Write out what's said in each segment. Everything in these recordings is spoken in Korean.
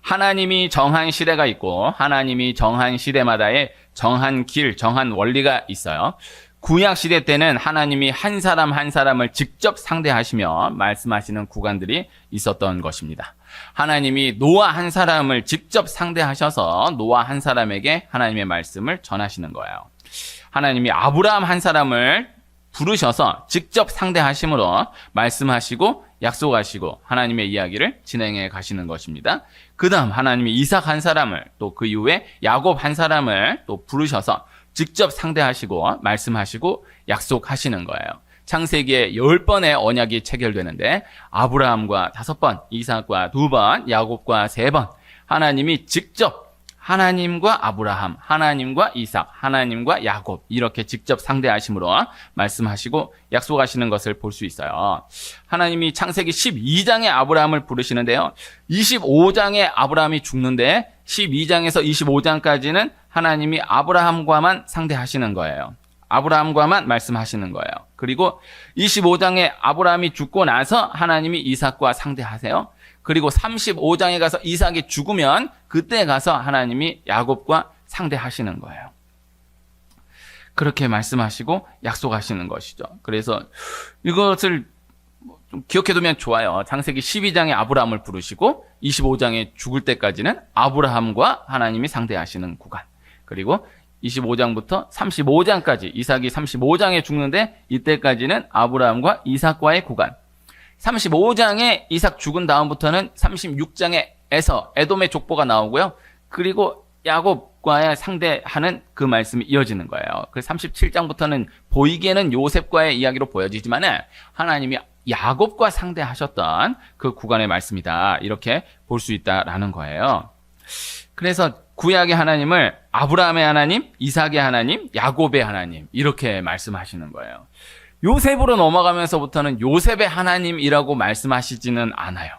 하나님이 정한 시대가 있고 하나님이 정한 시대마다의 정한 길, 정한 원리가 있어요. 구약 시대 때는 하나님이 한 사람 한 사람을 직접 상대하시며 말씀하시는 구간들이 있었던 것입니다. 하나님이 노아 한 사람을 직접 상대하셔서 노아 한 사람에게 하나님의 말씀을 전하시는 거예요. 하나님이 아브라함 한 사람을 부르셔서 직접 상대하심으로 말씀하시고 약속하시고 하나님의 이야기를 진행해 가시는 것입니다. 그 다음 하나님이 이삭 한 사람을 또 그 이후에 야곱 한 사람을 또 부르셔서 직접 상대하시고 말씀하시고 약속하시는 거예요. 창세기에 10번의 언약이 체결되는데 아브라함과 5번, 이삭과 2번, 야곱과 3번 하나님이 직접 하나님과 아브라함, 하나님과 이삭, 하나님과 야곱 이렇게 직접 상대하심으로 말씀하시고 약속하시는 것을 볼 수 있어요. 하나님이 창세기 12장에 아브라함을 부르시는데요. 25장에 아브라함이 죽는데 12장에서 25장까지는 하나님이 아브라함과만 상대하시는 거예요. 아브라함과만 말씀하시는 거예요. 그리고 25장에 아브라함이 죽고 나서 하나님이 이삭과 상대하세요. 그리고 35장에 가서 이삭이 죽으면 그때 가서 하나님이 야곱과 상대하시는 거예요. 그렇게 말씀하시고 약속하시는 것이죠. 그래서 이것을 좀 기억해두면 좋아요. 창세기 12장에 아브라함을 부르시고 25장에 죽을 때까지는 아브라함과 하나님이 상대하시는 구간. 그리고 25장부터 35장까지 이삭이 35장에 죽는데 이때까지는 아브라함과 이삭과의 구간. 35장에 이삭 죽은 다음부터는 36장에 에돔의 족보가 나오고요. 그리고 야곱과의 상대하는 그 말씀이 이어지는 거예요. 그 37장부터는 보이기에는 요셉과의 이야기로 보여지지만 하나님이 야곱과 상대하셨던 그 구간의 말씀이다. 이렇게 볼 수 있다라는 거예요. 그래서 구약의 하나님을 아브라함의 하나님, 이삭의 하나님, 야곱의 하나님 이렇게 말씀하시는 거예요. 요셉으로 넘어가면서부터는 요셉의 하나님이라고 말씀하시지는 않아요.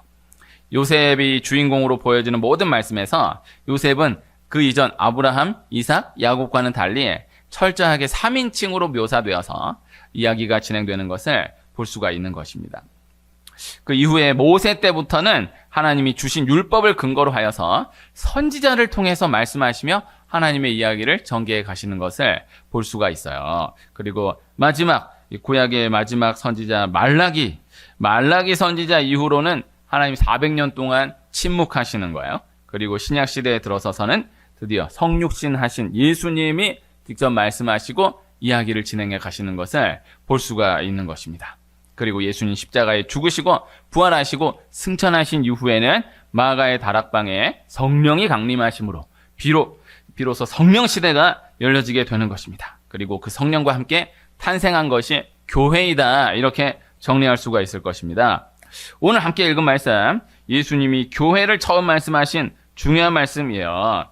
요셉이 주인공으로 보여지는 모든 말씀에서 요셉은 그 이전 아브라함, 이삭, 야곱과는 달리 철저하게 3인칭으로 묘사되어서 이야기가 진행되는 것을 볼 수가 있는 것입니다. 그 이후에 모세 때부터는 하나님이 주신 율법을 근거로 하여서 선지자를 통해서 말씀하시며 하나님의 이야기를 전개해 가시는 것을 볼 수가 있어요. 그리고 마지막 구약의 마지막 선지자 말라기 선지자 이후로는 하나님 400년 동안 침묵하시는 거예요. 그리고 신약 시대에 들어서서는 드디어 성육신 하신 예수님이 직접 말씀하시고 이야기를 진행해 가시는 것을 볼 수가 있는 것입니다. 그리고 예수님 십자가에 죽으시고 부활하시고 승천하신 이후에는 마가의 다락방에 성령이 강림하심으로 비로소 성령 시대가 열려지게 되는 것입니다. 그리고 그 성령과 함께 탄생한 것이 교회이다. 이렇게 정리할 수가 있을 것입니다. 오늘 함께 읽은 말씀, 예수님이 교회를 처음 말씀하신 중요한 말씀이에요.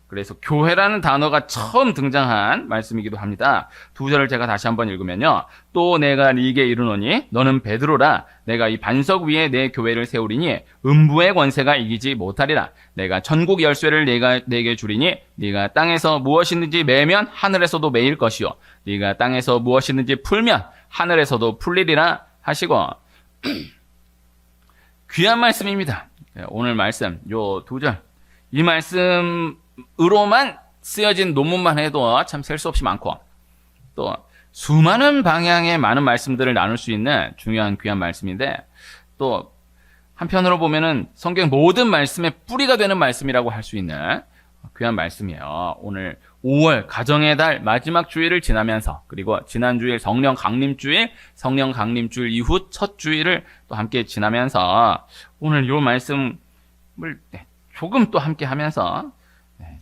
그래서 교회라는 단어가 처음 등장한 말씀이기도 합니다. 2절을 제가 다시 한번 읽으면요. 또 내가 네게 이르노니 너는 베드로라. 내가 이 반석 위에 내 교회를 세우리니 음부의 권세가 이기지 못하리라. 내가 천국 열쇠를 내게 주리니 네가 땅에서 무엇이든지 매면 하늘에서도 매일 것이요 네가 땅에서 무엇이든지 풀면 하늘에서도 풀리리라 하시고 귀한 말씀입니다. 오늘 말씀 요 2절 이 말씀으로만 쓰여진 논문만 해도 참 셀 수 없이 많고 또 수많은 방향의 많은 말씀들을 나눌 수 있는 중요한 귀한 말씀인데 또 한편으로 보면은 성경 모든 말씀의 뿌리가 되는 말씀이라고 할 수 있는 귀한 말씀이에요. 오늘 5월 가정의 달 마지막 주일을 지나면서 그리고 지난주일 성령 강림주일 이후 첫 주일을 또 함께 지나면서 오늘 이 말씀을 조금 또 함께 하면서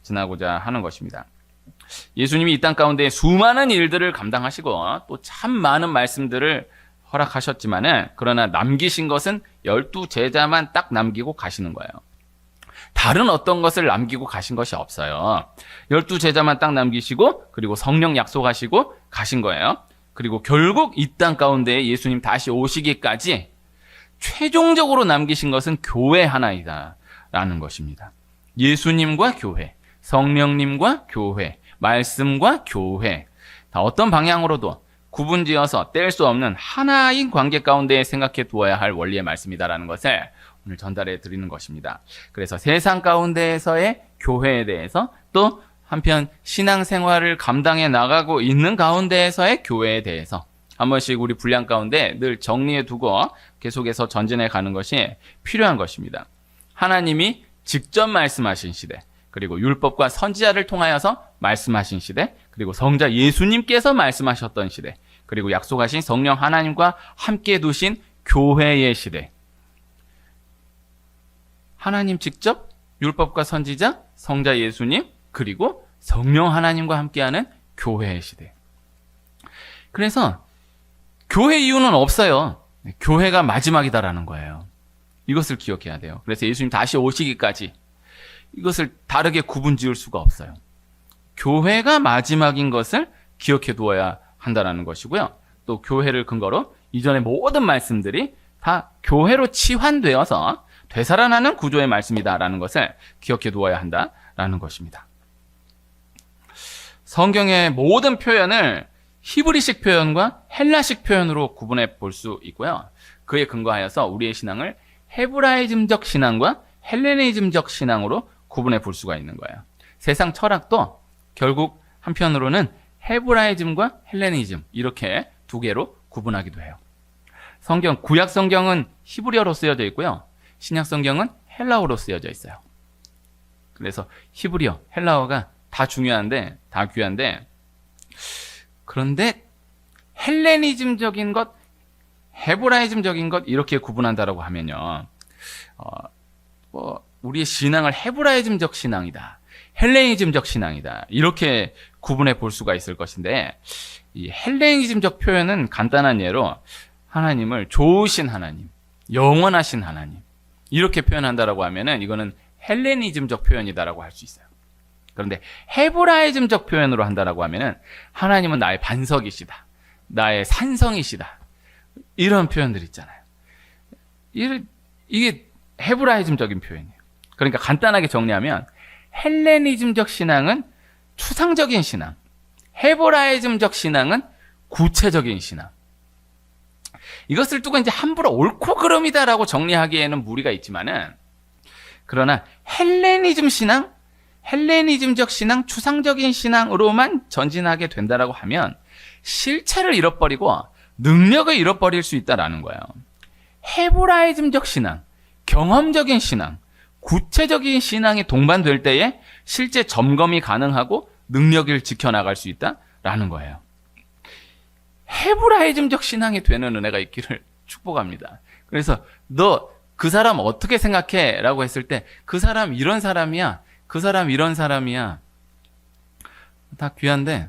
지나고자 하는 것입니다. 예수님이 이 땅 가운데 수많은 일들을 감당하시고 또 참 많은 말씀들을 허락하셨지만은 그러나 남기신 것은 12제자만 딱 남기고 가시는 거예요. 다른 어떤 것을 남기고 가신 것이 없어요. 12제자만 딱 남기시고 그리고 성령 약속하시고 가신 거예요. 그리고 결국 이 땅 가운데 예수님 다시 오시기까지 최종적으로 남기신 것은 교회 하나이다 라는 것입니다. 예수님과 교회, 성령님과 교회, 말씀과 교회 다 어떤 방향으로도 구분지어서 뗄 수 없는 하나인 관계 가운데 생각해 두어야 할 원리의 말씀이다라는 것을 오늘 전달해 드리는 것입니다. 그래서 세상 가운데에서의 교회에 대해서, 또 한편 신앙생활을 감당해 나가고 있는 가운데에서의 교회에 대해서 한 번씩 우리 분량 가운데 늘 정리해 두고 계속해서 전진해 가는 것이 필요한 것입니다. 하나님이 직접 말씀하신 시대, 그리고 율법과 선지자를 통하여서 말씀하신 시대, 그리고 성자 예수님께서 말씀하셨던 시대, 그리고 약속하신 성령 하나님과 함께 두신 교회의 시대. 하나님 직접, 율법과 선지자, 성자 예수님, 그리고 성령 하나님과 함께하는 교회의 시대. 그래서 교회 이유는 없어요. 교회가 마지막이다라는 거예요. 이것을 기억해야 돼요. 그래서 예수님 다시 오시기까지 이것을 다르게 구분 지을 수가 없어요. 교회가 마지막인 것을 기억해 두어야 한다는 것이고요. 또 교회를 근거로 이전의 모든 말씀들이 다 교회로 치환되어서 되살아나는 구조의 말씀이다라는 것을 기억해 두어야 한다라는 것입니다. 성경의 모든 표현을 히브리식 표현과 헬라식 표현으로 구분해 볼 수 있고요. 그에 근거하여서 우리의 신앙을 헤브라이즘적 신앙과 헬레니즘적 신앙으로 구분해 볼 수가 있는 거예요. 세상 철학도 결국 한편으로는 헤브라이즘과 헬레니즘 이렇게 두 개로 구분하기도 해요. 구약 성경은 히브리어로 쓰여져 있고요. 신약 성경은 헬라어로 쓰여져 있어요. 그래서 히브리어, 헬라어가 다 중요한데, 다 귀한데, 그런데 헬레니즘적인 것, 헤브라이즘적인 것 이렇게 구분한다라고 하면요. 우리의 신앙을 헤브라이즘적 신앙이다, 헬레니즘적 신앙이다 이렇게 구분해 볼 수가 있을 것인데, 이 헬레니즘적 표현은 간단한 예로 하나님을 좋으신 하나님, 영원하신 하나님 이렇게 표현한다라고 하면은 이거는 헬레니즘적 표현이다라고 할 수 있어요. 그런데 헤브라이즘적 표현으로 한다라고 하면은 하나님은 나의 반석이시다, 나의 산성이시다 이런 표현들 있잖아요. 이게 헤브라이즘적인 표현이에요. 그러니까 간단하게 정리하면 헬레니즘적 신앙은 추상적인 신앙, 헤브라이즘적 신앙은 구체적인 신앙. 이것을 두고 이제 함부로 옳고 그름이다라고 정리하기에는 무리가 있지만은, 그러나 헬레니즘 신앙, 헬레니즘적 신앙, 추상적인 신앙으로만 전진하게 된다라고 하면 실체를 잃어버리고 능력을 잃어버릴 수 있다라는 거예요. 헤브라이즘적 신앙, 경험적인 신앙, 구체적인 신앙이 동반될 때에 실제 점검이 가능하고 능력을 지켜나갈 수 있다라는 거예요. 헤브라이즘적 신앙이 되는 은혜가 있기를 축복합니다. 그래서 너 그 사람 어떻게 생각해? 라고 했을 때 그 사람 이런 사람이야, 그 사람 이런 사람이야, 다 귀한데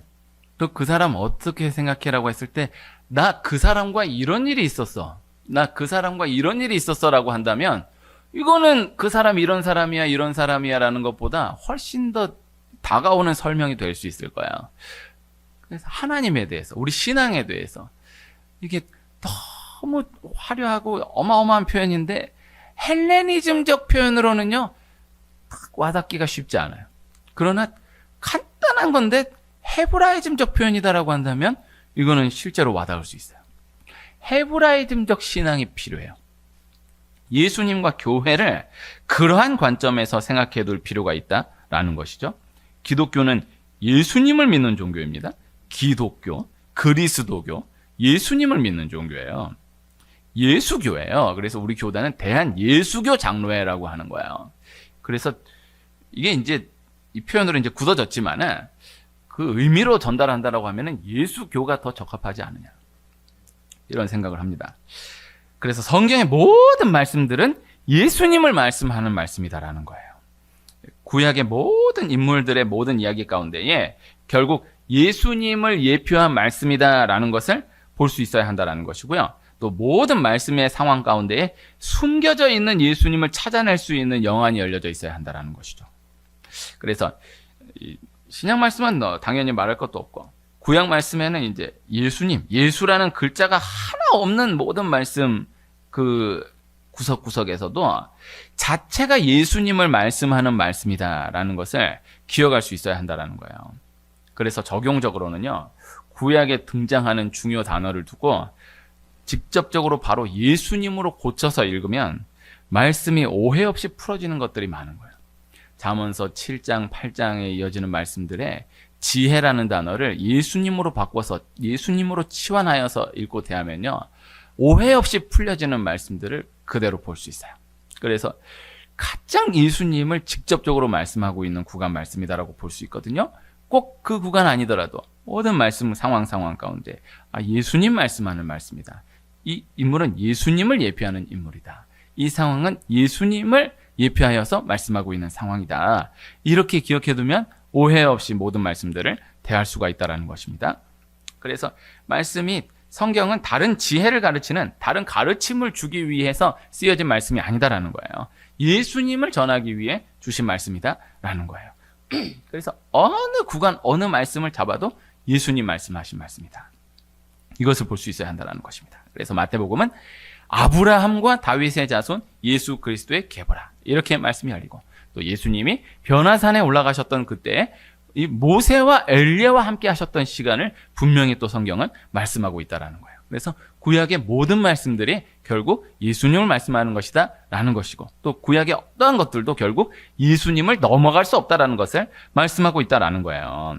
너 그 사람 어떻게 생각해? 라고 했을 때 나 그 사람과 이런 일이 있었어, 나 그 사람과 이런 일이 있었어 라고 한다면 이거는 그 사람 이런 사람이야, 이런 사람이야 라는 것보다 훨씬 더 다가오는 설명이 될 수 있을 거야. 그래서 하나님에 대해서, 우리 신앙에 대해서 이게 너무 화려하고 어마어마한 표현인데 헬레니즘적 표현으로는요 딱 와닿기가 쉽지 않아요. 그러나 간단한 건데 헤브라이즘적 표현이다라고 한다면 이거는 실제로 와닿을 수 있어요. 헤브라이즘적 신앙이 필요해요. 예수님과 교회를 그러한 관점에서 생각해 둘 필요가 있다라는 것이죠. 기독교는 예수님을 믿는 종교입니다. 기독교, 그리스도교, 예수님을 믿는 종교예요. 예수교예요. 그래서 우리 교단은 대한예수교 장로회라고 하는 거예요. 그래서 이게 이제 이 표현으로 이제 굳어졌지만은 그 의미로 전달한다라고 하면은 예수교가 더 적합하지 않느냐, 이런 생각을 합니다. 그래서 성경의 모든 말씀들은 예수님을 말씀하는 말씀이다라는 거예요. 구약의 모든 인물들의 모든 이야기 가운데에 결국 예수님을 예표한 말씀이다라는 것을 볼 수 있어야 한다라는 것이고요. 또 모든 말씀의 상황 가운데에 숨겨져 있는 예수님을 찾아낼 수 있는 영안이 열려져 있어야 한다라는 것이죠. 그래서 신약 말씀은 당연히 말할 것도 없고, 구약 말씀에는 이제 예수님, 예수라는 글자가 하나 없는 모든 말씀 그 구석구석에서도 자체가 예수님을 말씀하는 말씀이다라는 것을 기억할 수 있어야 한다라는 거예요. 그래서 적용적으로는요, 구약에 등장하는 중요 단어를 두고 직접적으로 바로 예수님으로 고쳐서 읽으면 말씀이 오해 없이 풀어지는 것들이 많은 거예요. 잠언서 7장, 8장에 이어지는 말씀들에 지혜라는 단어를 예수님으로 바꿔서 예수님으로 치환하여서 읽고 대하면요, 오해 없이 풀려지는 말씀들을 그대로 볼 수 있어요. 그래서 가장 예수님을 직접적으로 말씀하고 있는 구간 말씀이다라고 볼 수 있거든요. 꼭 그 구간 아니더라도 모든 말씀 상황 가운데 예수님 말씀하는 말씀이다. 이 인물은 예수님을 예표하는 인물이다. 이 상황은 예수님을 예표하여서 말씀하고 있는 상황이다. 이렇게 기억해두면 오해 없이 모든 말씀들을 대할 수가 있다는 것입니다. 그래서 말씀이 성경은 다른 지혜를 가르치는 다른 가르침을 주기 위해서 쓰여진 말씀이 아니다라는 거예요. 예수님을 전하기 위해 주신 말씀이다라는 거예요. 그래서 어느 구간 어느 말씀을 잡아도 예수님 말씀하신 말씀이다. 이것을 볼 수 있어야 한다는 것입니다. 그래서 마태복음은 아브라함과 다윗의 자손 예수 그리스도의 계보라 이렇게 말씀이 열리고, 또 예수님이 변화산에 올라가셨던 그때 이 모세와 엘리야와 함께 하셨던 시간을 분명히 또 성경은 말씀하고 있다라는 거예요. 그래서 구약의 모든 말씀들이 결국 예수님을 말씀하는 것이다 라는 것이고, 또 구약의 어떠한 것들도 결국 예수님을 넘어갈 수 없다라는 것을 말씀하고 있다라는 거예요.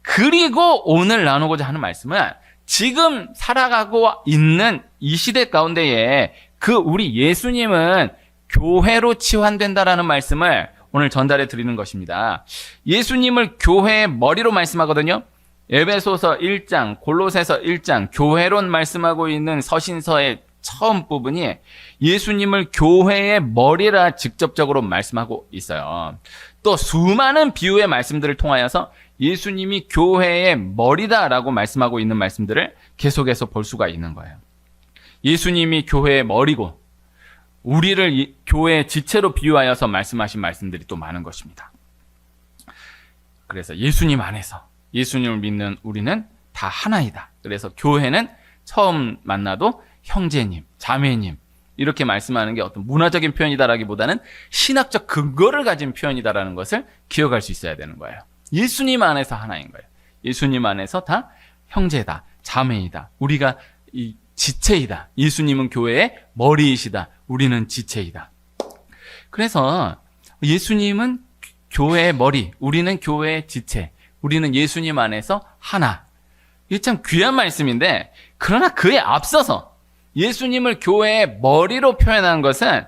그리고 오늘 나누고자 하는 말씀은 지금 살아가고 있는 이 시대 가운데에 그 우리 예수님은 교회로 치환된다라는 말씀을 오늘 전달해 드리는 것입니다. 예수님을 교회의 머리로 말씀하거든요. 에베소서 1장, 골로새서 1장, 교회론 말씀하고 있는 서신서의 처음 부분이 예수님을 교회의 머리라 직접적으로 말씀하고 있어요. 또 수많은 비유의 말씀들을 통하여서 예수님이 교회의 머리다라고 말씀하고 있는 말씀들을 계속해서 볼 수가 있는 거예요. 예수님이 교회의 머리고 우리를 교회의 지체로 비유하여서 말씀하신 말씀들이 또 많은 것입니다. 그래서 예수님 안에서 예수님을 믿는 우리는 다 하나이다. 그래서 교회는 처음 만나도 형제님, 자매님 이렇게 말씀하는 게 어떤 문화적인 표현이다라기보다는 신학적 근거를 가진 표현이다라는 것을 기억할 수 있어야 되는 거예요. 예수님 안에서 하나인 거예요. 예수님 안에서 다 형제다, 자매이다. 우리가 이 지체이다. 예수님은 교회의 머리이시다. 우리는 지체이다. 그래서 예수님은 교회의 머리, 우리는 교회의 지체, 우리는 예수님 안에서 하나. 이게 참 귀한 말씀인데, 그러나 그에 앞서서 예수님을 교회의 머리로 표현한 것은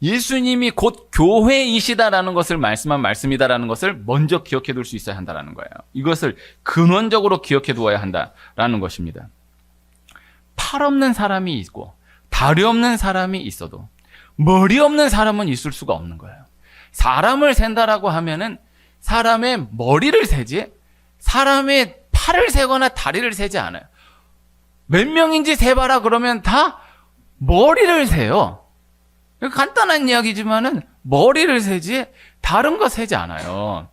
예수님이 곧 교회이시다라는 것을 말씀한 말씀이다라는 것을 먼저 기억해 둘 수 있어야 한다는 거예요. 이것을 근원적으로 기억해 두어야 한다라는 것입니다. 팔 없는 사람이 있고 다리 없는 사람이 있어도 머리 없는 사람은 있을 수가 없는 거예요. 사람을 센다라고 하면은 사람의 머리를 세지 사람의 팔을 세거나 다리를 세지 않아요. 몇 명인지 세봐라 그러면 다 머리를 세요. 간단한 이야기지만은 머리를 세지 다른 거 세지 않아요.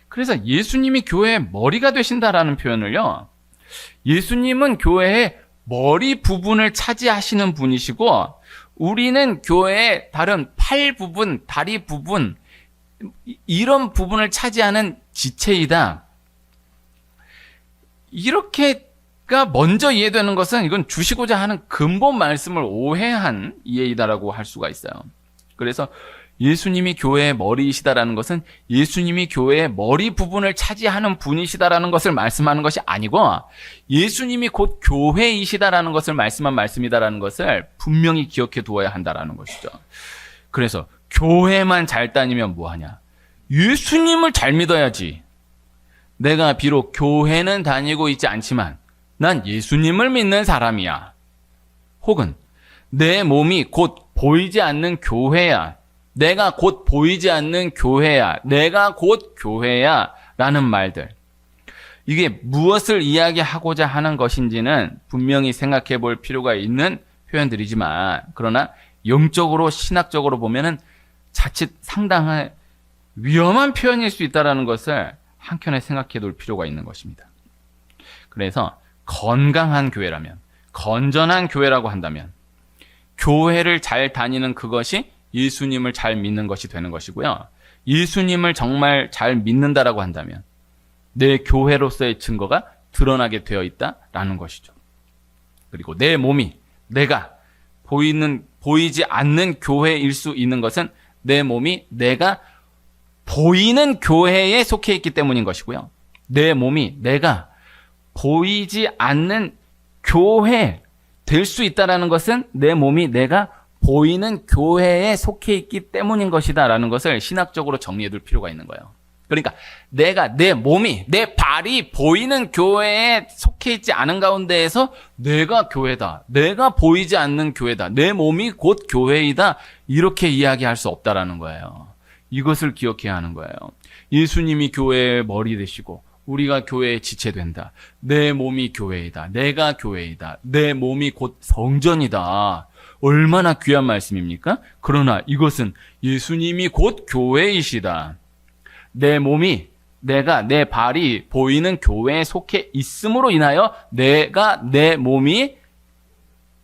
그래서 예수님이 교회의 머리가 되신다라는 표현을요, 예수님은 교회의 머리 부분을 차지하시는 분이시고 우리는 교회의 다른 팔 부분, 다리 부분 이런 부분을 차지하는 지체이다. 이렇게가 먼저 이해되는 것은 이건 주시고자 하는 근본 말씀을 오해한 이해이다라고 할 수가 있어요. 그래서 예수님이 교회의 머리이시다라는 것은 예수님이 교회의 머리 부분을 차지하는 분이시다라는 것을 말씀하는 것이 아니고 예수님이 곧 교회이시다라는 것을 말씀한 말씀이다라는 것을 분명히 기억해 두어야 한다라는 것이죠. 그래서 교회만 잘 다니면 뭐하냐? 예수님을 잘 믿어야지. 내가 비록 교회는 다니고 있지 않지만 난 예수님을 믿는 사람이야. 혹은 내 몸이 곧 보이지 않는 교회야. 내가 곧 보이지 않는 교회야. 내가 곧 교회야. 라는 말들. 이게 무엇을 이야기하고자 하는 것인지는 분명히 생각해 볼 필요가 있는 표현들이지만, 그러나 영적으로 신학적으로 보면은 자칫 상당한 위험한 표현일 수 있다는 것을 한켠에 생각해 둘 필요가 있는 것입니다. 그래서 건강한 교회라면, 건전한 교회라고 한다면 교회를 잘 다니는 그것이 예수님을 잘 믿는 것이 되는 것이고요. 예수님을 정말 잘 믿는다라고 한다면 내 교회로서의 증거가 드러나게 되어 있다라는 것이죠. 그리고 내 몸이, 내가 보이는 보이지 않는 교회일 수 있는 것은 내 몸이 내가 보이는 교회에 속해 있기 때문인 것이고요. 내 몸이 내가 보이지 않는 교회 될 수 있다는 것은 내 몸이 내가 보이는 교회에 속해 있기 때문인 것이다라는 것을 신학적으로 정리해 둘 필요가 있는 거예요. 그러니까 내가 내 몸이 내 발이 보이는 교회에 속해 있지 않은 가운데에서 내가 교회다. 내가 보이지 않는 교회다. 내 몸이 곧 교회이다. 이렇게 이야기할 수 없다라는 거예요. 이것을 기억해야 하는 거예요. 예수님이 교회의 머리 되시고 우리가 교회의 지체된다. 내 몸이 교회이다. 내가 교회이다. 내 몸이 곧 성전이다. 얼마나 귀한 말씀입니까? 그러나 이것은 예수님이 곧 교회이시다. 내 몸이 내가 내 발이 보이는 교회에 속해 있음으로 인하여 내가 내 몸이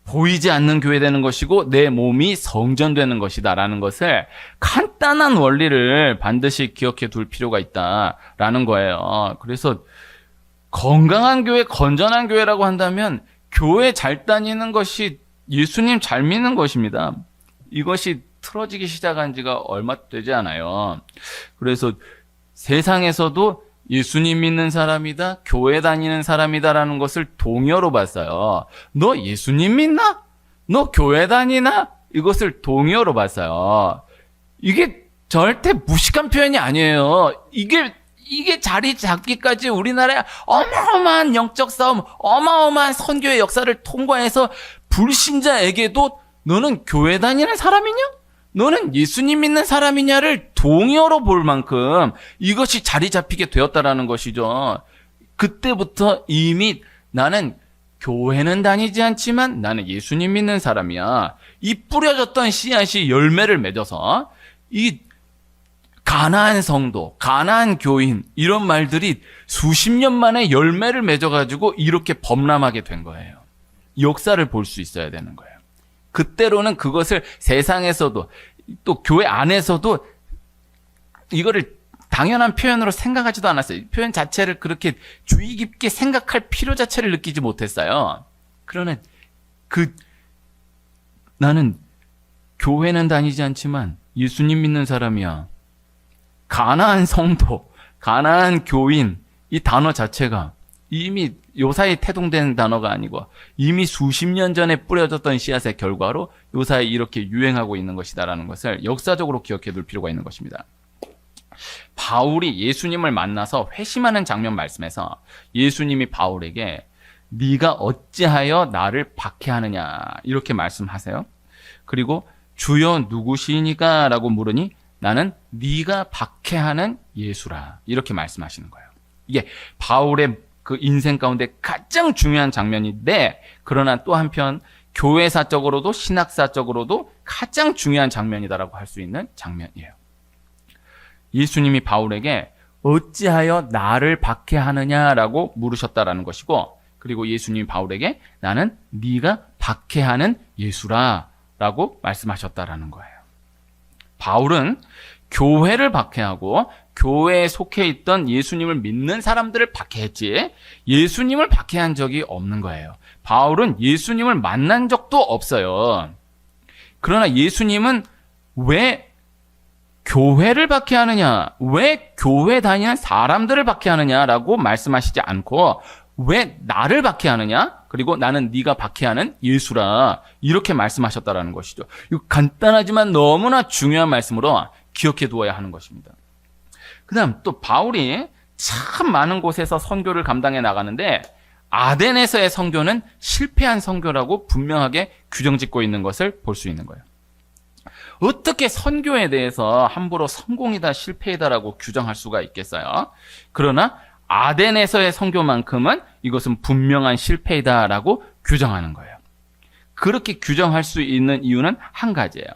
보이지 않는 교회 되는 것이고 내 몸이 성전 되는 것이다라는 것을 간단한 원리를 반드시 기억해 둘 필요가 있다라는 거예요. 그래서 건강한 교회, 건전한 교회라고 한다면 교회 잘 다니는 것이 예수님 잘 믿는 것입니다. 이것이 틀어지기 시작한 지가 얼마 되지 않아요. 그래서 세상에서도 예수님 믿는 사람이다, 교회 다니는 사람이다라는 것을 동요로 봤어요. 너 예수님 믿나? 너 교회 다니나? 이것을 동요로 봤어요. 이게 절대 무식한 표현이 아니에요. 이게 자리 잡기까지 우리나라에 어마어마한 영적 싸움, 어마어마한 선교의 역사를 통과해서 불신자에게도 너는 교회 다니는 사람이냐? 너는 예수님 믿는 사람이냐를 동요로 볼 만큼 이것이 자리 잡히게 되었다라는 것이죠. 그때부터 이미 나는 교회는 다니지 않지만 나는 예수님 믿는 사람이야. 이 뿌려졌던 씨앗이 열매를 맺어서 이 가나안 성도, 가나안 교인 이런 말들이 수십 년 만에 열매를 맺어가지고 이렇게 범람하게 된 거예요. 역사를 볼 수 있어야 되는 거예요. 그때로는 그것을 세상에서도 또 교회 안에서도 이거를 당연한 표현으로 생각하지도 않았어요. 표현 자체를 그렇게 주의 깊게 생각할 필요 자체를 느끼지 못했어요. 그러나 나는 교회는 다니지 않지만 예수님 믿는 사람이야. 가나안 성도, 가나안 교인 이 단어 자체가 이미 요사이 태동된 단어가 아니고 이미 수십 년 전에 뿌려졌던 씨앗의 결과로 요사이 이렇게 유행하고 있는 것이다라는 것을 역사적으로 기억해 둘 필요가 있는 것입니다. 바울이 예수님을 만나서 회심하는 장면 말씀에서 예수님이 바울에게 네가 어찌하여 나를 박해하느냐 이렇게 말씀하세요. 그리고 주여 누구시니까 라고 물으니 나는 네가 박해하는 예수라 이렇게 말씀하시는 거예요. 이게 바울의 그 인생 가운데 가장 중요한 장면인데 그러나 또 한편 교회사적으로도 신학사적으로도 가장 중요한 장면이다라고 할 수 있는 장면이에요. 예수님이 바울에게 어찌하여 나를 박해하느냐라고 물으셨다라는 것이고 그리고 예수님이 바울에게 나는 네가 박해하는 예수라 라고 말씀하셨다라는 거예요. 바울은 교회를 박해하고 교회에 속해 있던 예수님을 믿는 사람들을 박해했지 예수님을 박해한 적이 없는 거예요. 바울은 예수님을 만난 적도 없어요. 그러나 예수님은 왜 교회를 박해하느냐, 왜 교회 다니는 사람들을 박해하느냐라고 말씀하시지 않고 왜 나를 박해하느냐, 그리고 나는 네가 박해하는 예수라 이렇게 말씀하셨다라는 것이죠. 이거 간단하지만 너무나 중요한 말씀으로 기억해 두어야 하는 것입니다. 그 다음 또 바울이 참 많은 곳에서 선교를 감당해 나가는데 아덴에서의 선교는 실패한 선교라고 분명하게 규정짓고 있는 것을 볼 수 있는 거예요. 어떻게 선교에 대해서 함부로 성공이다 실패이다라고 규정할 수가 있겠어요? 그러나 아덴에서의 선교만큼은 이것은 분명한 실패이다라고 규정하는 거예요. 그렇게 규정할 수 있는 이유는 한 가지예요.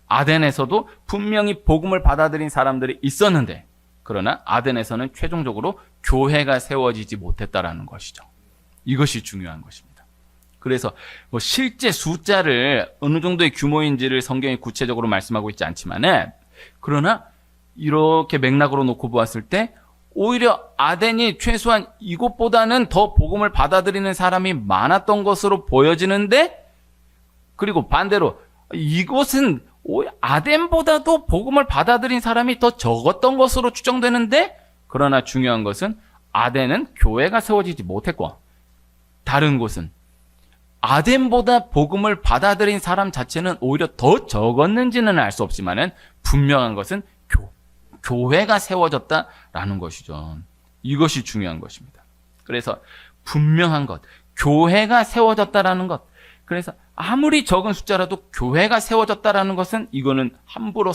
아덴에서도 분명히 복음을 받아들인 사람들이 있었는데 그러나 아덴에서는 최종적으로 교회가 세워지지 못했다라는 것이죠. 이것이 중요한 것입니다. 그래서 뭐 실제 숫자를 어느 정도의 규모인지를 성경이 구체적으로 말씀하고 있지 않지만은 그러나 이렇게 맥락으로 놓고 보았을 때 오히려 아덴이 최소한 이곳보다는 더 복음을 받아들이는 사람이 많았던 것으로 보여지는데 그리고 반대로 이것은 아덴보다도 복음을 받아들인 사람이 더 적었던 것으로 추정되는데, 그러나 중요한 것은 아덴은 교회가 세워지지 못했고, 다른 곳은 아덴보다 복음을 받아들인 사람 자체는 오히려 더 적었는지는 알 수 없지만은 분명한 것은 교회가 세워졌다라는 것이죠. 이것이 중요한 것입니다. 그래서 분명한 것, 교회가 세워졌다라는 것. 그래서 아무리 적은 숫자라도 교회가 세워졌다라는 것은 이거는 함부로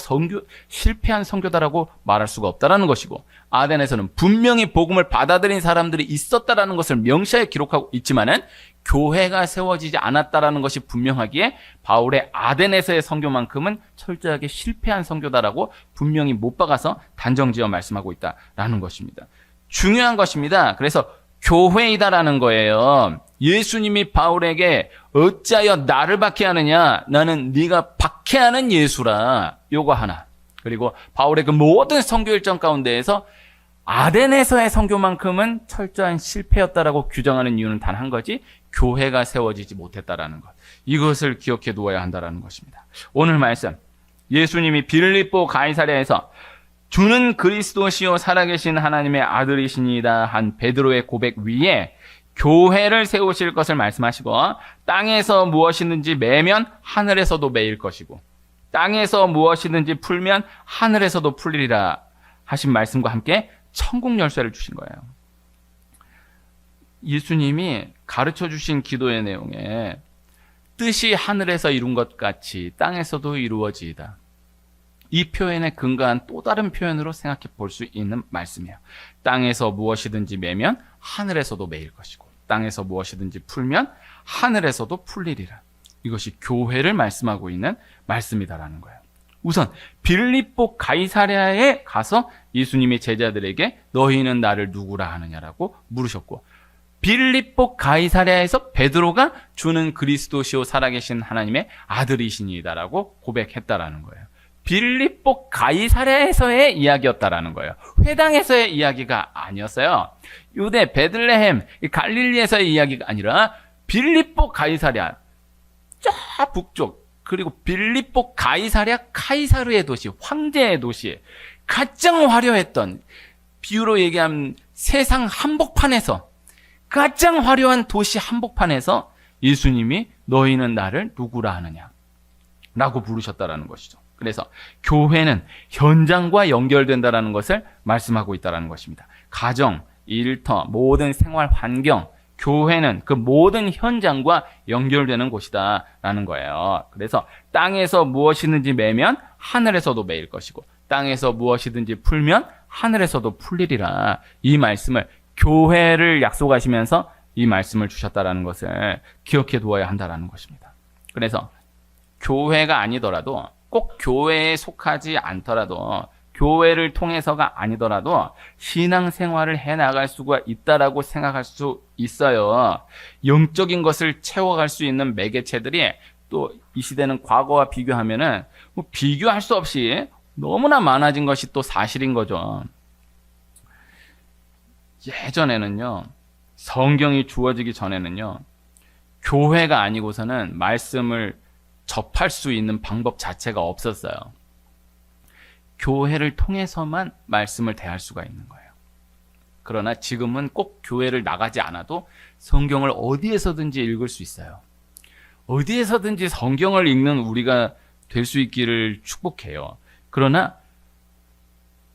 실패한 선교다라고 말할 수가 없다라는 것이고, 아덴에서는 분명히 복음을 받아들인 사람들이 있었다라는 것을 명시하여 기록하고 있지만은 교회가 세워지지 않았다라는 것이 분명하기에 바울의 아덴에서의 선교만큼은 철저하게 실패한 선교다라고 분명히 못 박아서 단정지어 말씀하고 있다라는 것입니다. 중요한 것입니다. 그래서 교회이다라는 거예요. 예수님이 바울에게 어찌하여 나를 박해하느냐, 나는 네가 박해하는 예수라, 요거 하나. 그리고 바울의 그 모든 선교 일정 가운데에서 아덴에서의 선교만큼은 철저한 실패였다라고 규정하는 이유는 단 한 가지, 교회가 세워지지 못했다라는 것. 이것을 기억해 두어야 한다라는 것입니다. 오늘 말씀, 예수님이 빌립보 가이사랴에서 주는 그리스도시요 살아계신 하나님의 아들이시니이다 한 베드로의 고백 위에 교회를 세우실 것을 말씀하시고, 땅에서 무엇이든지 매면 하늘에서도 매일 것이고, 땅에서 무엇이든지 풀면 하늘에서도 풀리리라 하신 말씀과 함께 천국 열쇠를 주신 거예요. 예수님이 가르쳐 주신 기도의 내용에 뜻이 하늘에서 이룬 것 같이 땅에서도 이루어지이다, 이 표현에 근거한 또 다른 표현으로 생각해 볼 수 있는 말씀이에요. 땅에서 무엇이든지 매면 하늘에서도 매일 것이고, 땅에서 무엇이든지 풀면 하늘에서도 풀리리라. 이것이 교회를 말씀하고 있는 말씀이다라는 거예요. 우선 빌립보 가이사랴에 가서 예수님이 제자들에게 너희는 나를 누구라 하느냐라고 물으셨고, 빌립보 가이사랴에서 베드로가 주는 그리스도시요 살아계신 하나님의 아들이시니이다라고 고백했다라는 거예요. 빌립보 가이사랴에서의 이야기였다라는 거예요. 회당에서의 이야기가 아니었어요. 유대 베들레헴 갈릴리에서의 이야기가 아니라 빌립보 가이사랴 쫙 북쪽, 그리고 빌립보 가이사랴 카이사르의 도시, 황제의 도시, 가장 화려했던, 비유로 얘기하면 세상 한복판에서 가장 화려한 도시 한복판에서 예수님이 너희는 나를 누구라 하느냐 라고 부르셨다라는 것이죠. 그래서 교회는 현장과 연결된다라는 것을 말씀하고 있다라는 것입니다. 가정, 일터, 모든 생활 환경, 교회는 그 모든 현장과 연결되는 곳이다라는 거예요. 그래서 땅에서 무엇이든지 매면 하늘에서도 매일 것이고, 땅에서 무엇이든지 풀면 하늘에서도 풀리리라. 이 말씀을, 교회를 약속하시면서 이 말씀을 주셨다라는 것을 기억해 두어야 한다라는 것입니다. 그래서 교회가 아니더라도, 꼭 교회에 속하지 않더라도, 교회를 통해서가 아니더라도 신앙생활을 해나갈 수가 있다라고 생각할 수 있어요. 영적인 것을 채워갈 수 있는 매개체들이 또 이 시대는 과거와 비교하면은 비교할 수 없이 너무나 많아진 것이 또 사실인 거죠. 예전에는요, 성경이 주어지기 전에는요, 교회가 아니고서는 말씀을 접할 수 있는 방법 자체가 없었어요. 교회를 통해서만 말씀을 대할 수가 있는 거예요. 그러나 지금은 꼭 교회를 나가지 않아도 성경을 어디에서든지 읽을 수 있어요. 어디에서든지 성경을 읽는 우리가 될 수 있기를 축복해요. 그러나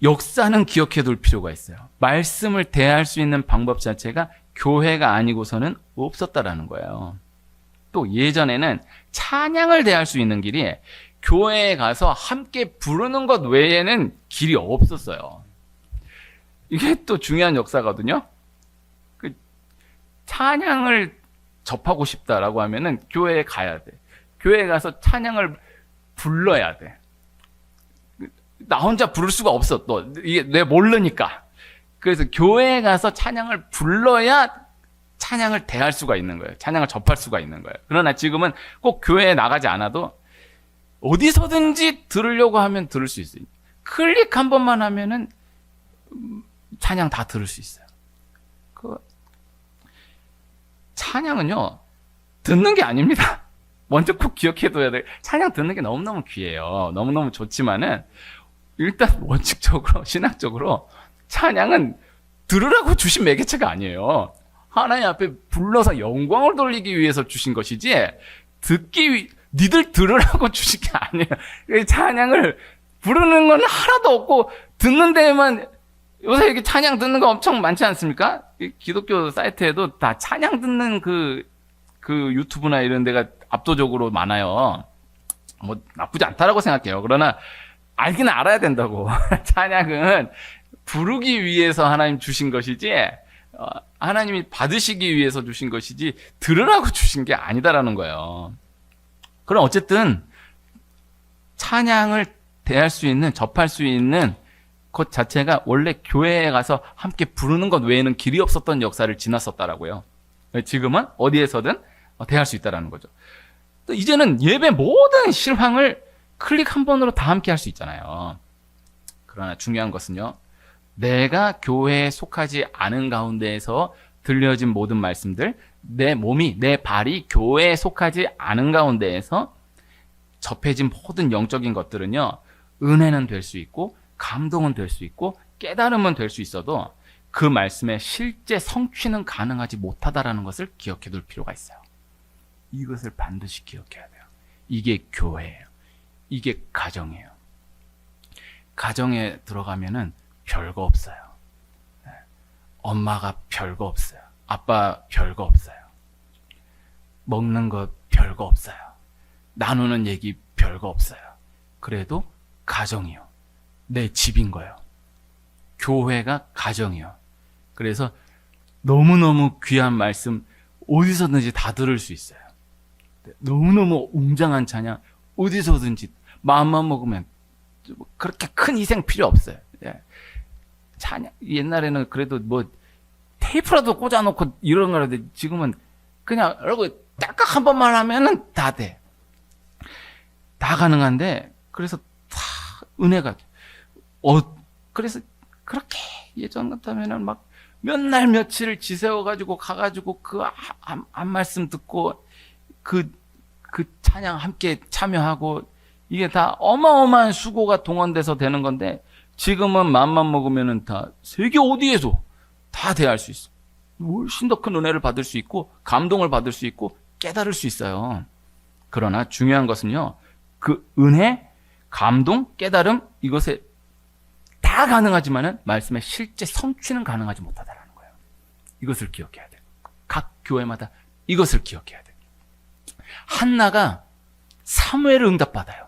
역사는 기억해 둘 필요가 있어요. 말씀을 대할 수 있는 방법 자체가 교회가 아니고서는 없었다라는 거예요. 또 예전에는 찬양을 대할 수 있는 길이 교회에 가서 함께 부르는 것 외에는 길이 없었어요. 이게 또 중요한 역사거든요. 그 찬양을 접하고 싶다라고 하면은 교회에 가야 돼. 교회에 가서 찬양을 불러야 돼. 나 혼자 부를 수가 없어. 또 이게 내 모르니까. 그래서 교회에 가서 찬양을 불러야 찬양을 대할 수가 있는 거예요. 찬양을 접할 수가 있는 거예요. 그러나 지금은 꼭 교회에 나가지 않아도 어디서든지 들으려고 하면 들을 수 있어요. 클릭 한 번만 하면은 찬양 다 들을 수 있어요. 찬양은요, 듣는 게 아닙니다. 먼저 꼭 기억해둬야 돼. 찬양 듣는 게 너무너무 귀해요. 너무너무 좋지만은 일단 원칙적으로 신학적으로 찬양은 들으라고 주신 매개체가 아니에요. 하나님 앞에 불러서 영광을 돌리기 위해서 주신 것이지 니들 들으라고 주신 게 아니에요. 찬양을 부르는 건 하나도 없고 듣는 데에만 요새 이렇게 찬양 듣는 거 엄청 많지 않습니까? 기독교 사이트에도 다 찬양 듣는 그 유튜브나 이런 데가 압도적으로 많아요. 뭐 나쁘지 않다라고 생각해요. 그러나 알기는 알아야 된다고. 찬양은 부르기 위해서 하나님 주신 것이지 하나님이 받으시기 위해서 주신 것이지 들으라고 주신 게 아니다라는 거예요. 그럼 어쨌든 찬양을 대할 수 있는, 접할 수 있는 것 자체가 원래 교회에 가서 함께 부르는 것 외에는 길이 없었던 역사를 지났었다라고요. 지금은 어디에서든 대할 수 있다라는 거죠. 또 이제는 예배 모든 실황을 클릭 한 번으로 다 함께 할 수 있잖아요. 그러나 중요한 것은요, 내가 교회에 속하지 않은 가운데에서 들려진 모든 말씀들, 내 몸이, 내 발이 교회에 속하지 않은 가운데에서 접해진 모든 영적인 것들은요, 은혜는 될 수 있고 감동은 될 수 있고 깨달음은 될 수 있어도 그 말씀의 실제 성취는 가능하지 못하다라는 것을 기억해 둘 필요가 있어요. 이것을 반드시 기억해야 돼요. 이게 교회예요. 이게 가정이에요. 가정에 들어가면은 별거 없어요. 엄마가 별거 없어요. 아빠 별거 없어요. 먹는 것 별거 없어요. 나누는 얘기 별거 없어요. 그래도 가정이요. 내 집인 거예요. 교회가 가정이요. 그래서 너무너무 귀한 말씀 어디서든지 다 들을 수 있어요. 너무너무 웅장한 찬양 어디서든지 마음만 먹으면 그렇게 큰 희생 필요 없어요. 찬양 옛날에는 그래도 뭐 테이프라도 꽂아놓고 이런 거라도 지금은 그냥 얼굴 딱딱 한 번만 하면은 다 돼. 다 가능한데 그래서 다 은혜가 그래서 그렇게 예전 같으면은 막 몇 날 며칠을 지새워가지고 가가지고 그 한 말씀 듣고 그 찬양 함께 참여하고 이게 다 어마어마한 수고가 동원돼서 되는 건데 지금은 맘만 먹으면은 다 세계 어디에서 다 대할 수 있어. 훨씬 더 큰 은혜를 받을 수 있고 감동을 받을 수 있고 깨달을 수 있어요. 그러나 중요한 것은요, 그 은혜, 감동, 깨달음 이것에 다 가능하지만은 말씀의 실제 성취는 가능하지 못하다라는 거예요. 이것을 기억해야 돼요. 각 교회마다 이것을 기억해야 돼요. 한나가 사무엘을 응답받아요.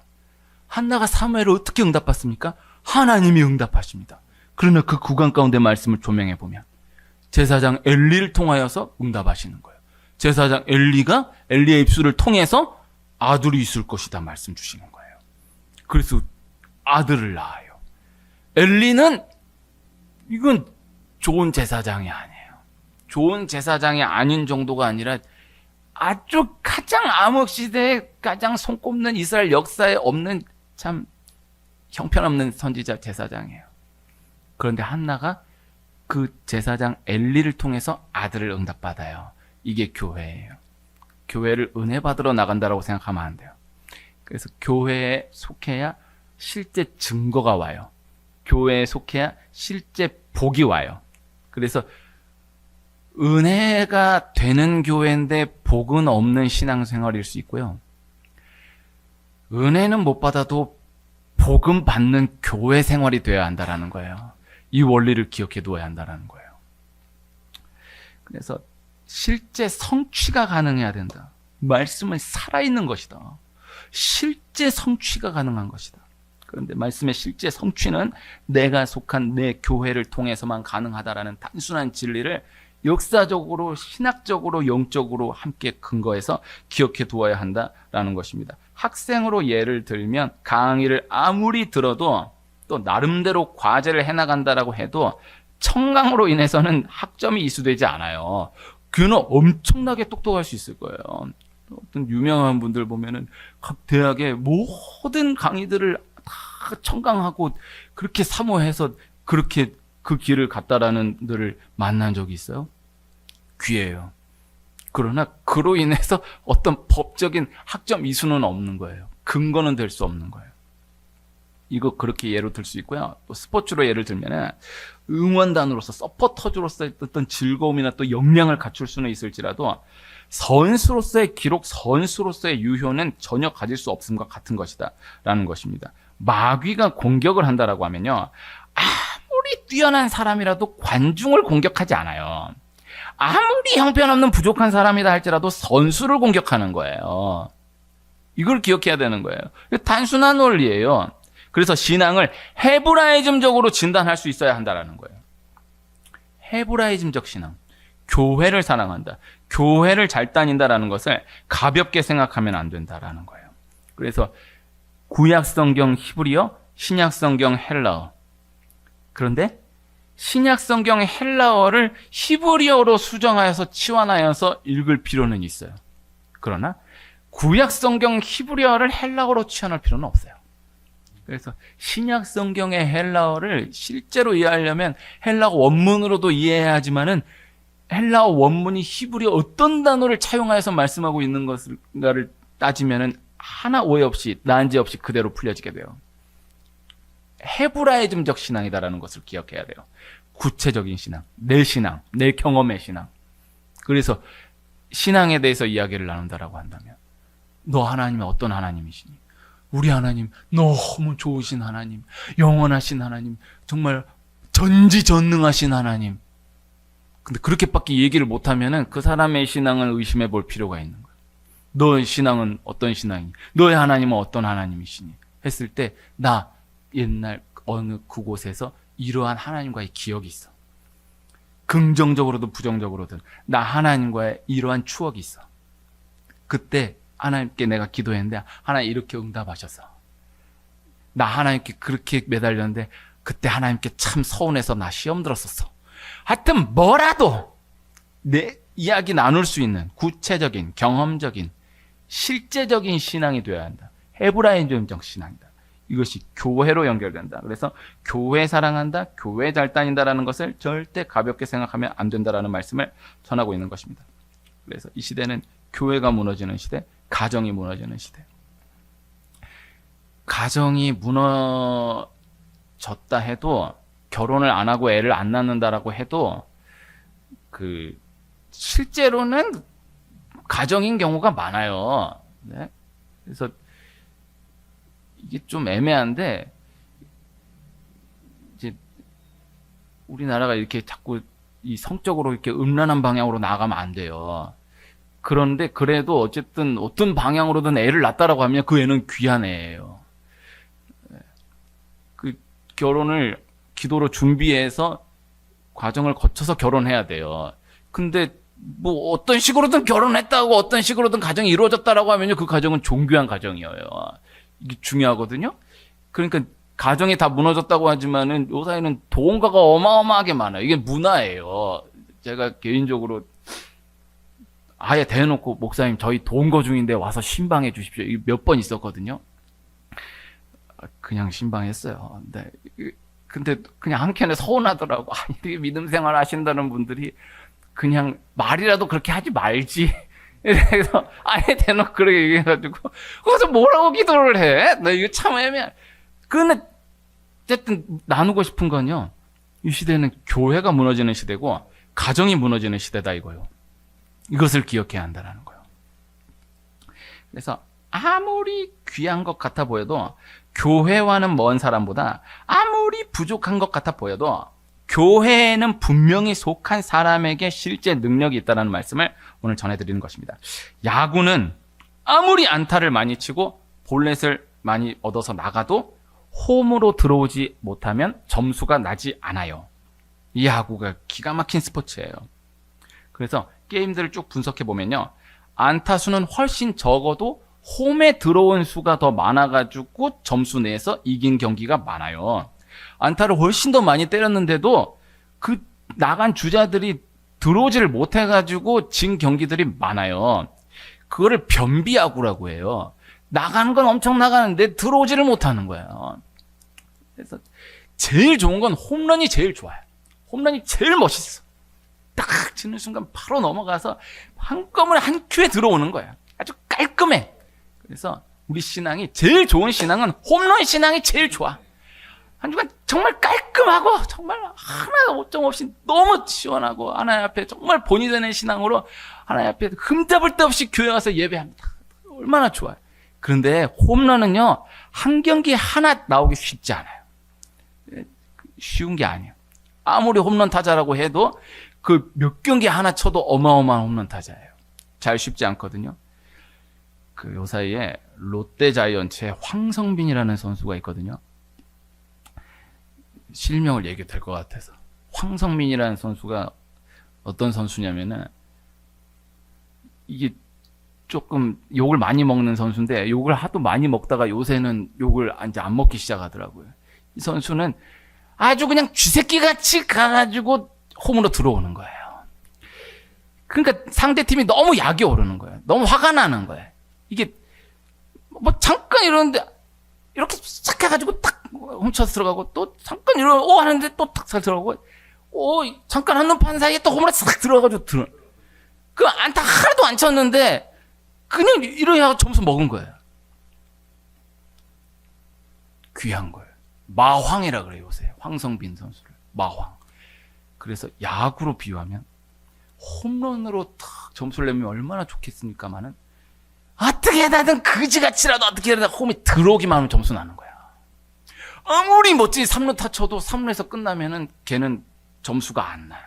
한나가 사무엘을 어떻게 응답받습니까? 하나님이 응답하십니다. 그러나 그 구간 가운데 말씀을 조명해 보면 제사장 엘리를 통하여서 응답하시는 거예요. 제사장 엘리가 엘리의 입술을 통해서 아들이 있을 것이다 말씀 주시는 거예요. 그래서 아들을 낳아요. 엘리는 이건 좋은 제사장이 아니에요. 좋은 제사장이 아닌 정도가 아니라 아주 가장 암흑 시대에 가장 손꼽는 이스라엘 역사에 없는 참 형편없는 선지자 제사장이에요. 그런데 한나가 그 제사장 엘리를 통해서 아들을 응답받아요. 이게 교회예요. 교회를 은혜 받으러 나간다라고 생각하면 안 돼요. 그래서 교회에 속해야 실제 증거가 와요. 교회에 속해야 실제 복이 와요. 그래서 은혜가 되는 교회인데 복은 없는 신앙생활일 수 있고요. 은혜는 못 받아도 복음 받는 교회 생활이 되어야 한다라는 거예요. 이 원리를 기억해 두어야 한다라는 거예요. 그래서 실제 성취가 가능해야 된다. 말씀은 살아있는 것이다. 실제 성취가 가능한 것이다. 그런데 말씀의 실제 성취는 내가 속한 내 교회를 통해서만 가능하다라는 단순한 진리를 역사적으로, 신학적으로, 영적으로 함께 근거해서 기억해 두어야 한다라는 것입니다. 학생으로 예를 들면 강의를 아무리 들어도 또 나름대로 과제를 해나간다라고 해도 청강으로 인해서는 학점이 이수되지 않아요. 그는 엄청나게 똑똑할 수 있을 거예요. 어떤 유명한 분들 보면은 각 대학의 모든 강의들을 다 청강하고 그렇게 사모해서 그렇게 그 길을 갔다라는 분들을 만난 적이 있어요. 귀해요. 그러나 그로 인해서 어떤 법적인 학점 이수는 없는 거예요. 근거는 될 수 없는 거예요. 이거 그렇게 예로 들 수 있고요. 또 스포츠로 예를 들면은 응원단으로서 서포터즈로서의 어떤 즐거움이나 또 역량을 갖출 수는 있을지라도 선수로서의 기록, 선수로서의 유효는 전혀 가질 수 없음과 같은 것이다 라는 것입니다. 마귀가 공격을 한다라고 하면요, 아무리 뛰어난 사람이라도 관중을 공격하지 않아요. 아무리 형편없는 부족한 사람이다 할지라도 선수를 공격하는 거예요. 이걸 기억해야 되는 거예요. 단순한 원리예요. 그래서 신앙을 헤브라이즘적으로 진단할 수 있어야 한다라는 거예요. 헤브라이즘적 신앙. 교회를 사랑한다. 교회를 잘 다닌다라는 것을 가볍게 생각하면 안 된다라는 거예요. 그래서 구약 성경 히브리어, 신약 성경 헬라어. 그런데 신약 성경 헬라어를 히브리어로 수정하여서 치환하여서 읽을 필요는 있어요. 그러나 구약 성경 히브리어를 헬라어로 치환할 필요는 없어요. 그래서 신약 성경의 헬라어를 실제로 이해하려면 헬라어 원문으로도 이해해야 하지만은 헬라어 원문이 히브리어 어떤 단어를 차용하여서 말씀하고 있는 것인가를 따지면은 하나 오해 없이 난제 없이 그대로 풀려지게 돼요. 헤브라이즘적 신앙이다라는 것을 기억해야 돼요. 구체적인 신앙, 내 경험의 신앙. 그래서 신앙에 대해서 이야기를 나눈다라고 한다면 너 하나님은 어떤 하나님이시니? 우리 하나님 너무 좋으신 하나님, 영원하신 하나님, 정말 전지전능하신 하나님. 근데 그렇게밖에 얘기를 못하면은 그 사람의 신앙을 의심해 볼 필요가 있는 거예요. 너의 신앙은 어떤 신앙이니? 너의 하나님은 어떤 하나님이시니? 했을 때 나 옛날 어느 그곳에서 이러한 하나님과의 기억이 있어. 긍정적으로든 부정적으로든 나 하나님과의 이러한 추억이 있어. 그때 하나님께 내가 기도했는데 하나님 이렇게 응답하셔서 나 하나님께 그렇게 매달렸는데 그때 하나님께 참 서운해서 나 시험 들었었어. 하여튼 뭐라도 내 이야기 나눌 수 있는 구체적인 경험적인 실제적인 신앙이 되어야 한다. 헤브라이즘적 신앙이다. 이것이 교회로 연결된다. 그래서 교회 사랑한다, 교회 잘 다닌다라는 것을 절대 가볍게 생각하면 안 된다라는 말씀을 전하고 있는 것입니다. 그래서 이 시대는 교회가 무너지는 시대, 가정이 무너지는 시대. 가정이 무너졌다 해도 결혼을 안 하고 애를 안 낳는다라고 해도 실제로는 가정인 경우가 많아요. 네? 그래서 이게 좀 애매한데 이제 우리나라가 이렇게 자꾸 이 성적으로 이렇게 음란한 방향으로 나가면 안 돼요. 그런데 그래도 어쨌든 어떤 방향으로든 애를 낳았다라고 하면 그 애는 귀한 애예요. 그 결혼을 기도로 준비해서 과정을 거쳐서 결혼해야 돼요. 근데 뭐 어떤 식으로든 결혼했다고 어떤 식으로든 가정이 이루어졌다라고 하면요, 그 가정은 존귀한 가정이에요. 이게 중요하거든요. 그러니까 가정이 다 무너졌다고 하지만은 요 사이는 도원가가 어마어마하게 많아요. 이게 문화예요. 제가 개인적으로 아예 대놓고 목사님 저희 도원거 중인데 와서 신방해 주십시오. 이게 몇 번 있었거든요. 그냥 신방했어요. 근데 그냥 한켠에 서운하더라고. 아니, 믿음 생활 하신다는 분들이 그냥 말이라도 그렇게 하지 말지. 그래서 아예 대놓고 그렇게 얘기해가지고 거기서 뭐라고 기도를 해? 나 이거 참 애매해. 근데 어쨌든 나누고 싶은 건요, 이 시대는 교회가 무너지는 시대고 가정이 무너지는 시대다 이거요. 이것을 기억해야 한다는 거예요. 그래서 아무리 귀한 것 같아 보여도 교회와는 먼 사람보다 아무리 부족한 것 같아 보여도 교회에는 분명히 속한 사람에게 실제 능력이 있다는 말씀을 오늘 전해드리는 것입니다. 야구는 아무리 안타를 많이 치고 볼넷을 많이 얻어서 나가도 홈으로 들어오지 못하면 점수가 나지 않아요. 이 야구가 기가 막힌 스포츠예요. 그래서 게임들을 쭉 분석해 보면요, 안타 수는 훨씬 적어도 홈에 들어온 수가 더 많아가지고 점수 내에서 이긴 경기가 많아요. 안타를 훨씬 더 많이 때렸는데도 그 나간 주자들이 들어오지를 못해가지고 진 경기들이 많아요. 그거를 변비야구라고 해요. 나가는 건 엄청 나가는데 들어오지를 못하는 거예요. 그래서 제일 좋은 건 홈런이 제일 좋아요. 홈런이 제일 멋있어. 딱 치는 순간 바로 넘어가서 한꺼번에 한 큐에 들어오는 거예요. 아주 깔끔해. 그래서 우리 신앙이 제일 좋은 신앙은 홈런 신앙이 제일 좋아. 한 주간 정말 깔끔하고 정말 하나 오점 없이 너무 시원하고 하나님 앞에 정말 본이 되는 신앙으로 하나님 앞에 흠잡을 데 없이 교회 가서 예배합니다. 얼마나 좋아요. 그런데 홈런은요, 한 경기 하나 나오기 쉽지 않아요. 쉬운 게 아니에요. 아무리 홈런 타자라고 해도 그 몇 경기 하나 쳐도 어마어마한 홈런 타자예요. 잘 쉽지 않거든요. 그 요 사이에 롯데 자이언츠의 황성빈이라는 선수가 있거든요. 실명을 얘기해도 될 것 같아서. 황성민이라는 선수가 어떤 선수냐면은, 이게 조금 욕을 많이 먹는 선수인데, 욕을 하도 많이 먹다가 요새는 욕을 이제 안 먹기 시작하더라고요. 이 선수는 아주 그냥 쥐새끼 같이 가가지고 홈으로 들어오는 거예요. 그러니까 상대팀이 너무 약이 오르는 거예요. 너무 화가 나는 거예요. 이게 뭐 잠깐 이러는데 이렇게 싹 해가지고 딱 훔쳐서 들어가고, 또 잠깐 하는데 또 탁 들어가고, 잠깐 한눈 판 사이에 또 홈으로 싹 들어가가지고 그 안타 하나도 안 쳤는데 그냥 이러야 점수 먹은 거예요. 귀한 거예요. 마황이라 그래요, 요새. 황성빈 선수를. 마황. 그래서 야구로 비유하면 홈런으로 탁 점수를 내면 얼마나 좋겠습니까마는, 어떻게 하든 그지같이라도 어떻게 하든 홈이 들어오기만 하면 점수 나는 거야. 아무리 멋진 3루 타쳐도 3루에서 끝나면은 걔는 점수가 안 나요.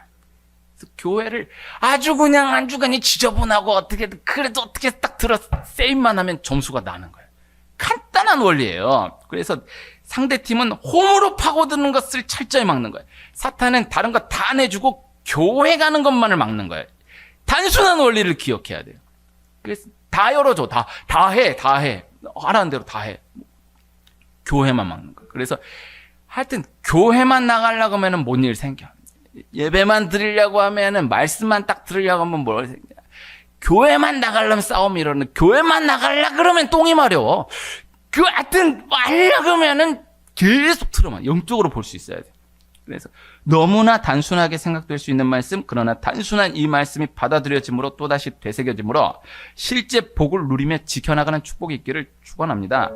그래서 교회를 아주 그냥 한 주간이 지저분하고 어떻게든 그래도 어떻게 딱 세이브만 하면 점수가 나는 거예요. 간단한 원리예요. 그래서 상대팀은 홈으로 파고드는 것을 철저히 막는 거예요. 사탄은 다른 거 다 내주고 교회 가는 것만을 막는 거예요. 단순한 원리를 기억해야 돼요. 그래서 다 열어줘. 다 해. 하라는 대로 다 해. 교회만 막는 거예요. 그래서 하여튼 교회만 나가려고 하면은 뭔 일 생겨. 예배만 드리려고 하면은, 말씀만 딱 들으려고 하면 뭘 생겨. 교회만 나가려면 싸움이 일어나. 교회만 나가려고 그러면 똥이 마려워. 하여튼 하려고 하면은 계속 틀어만 영적으로 볼 수 있어야 돼. 그래서 너무나 단순하게 생각될 수 있는 말씀, 그러나 단순한 이 말씀이 받아들여짐으로 또다시 되새겨짐으로 실제 복을 누리며 지켜나가는 축복이 있기를 축원합니다.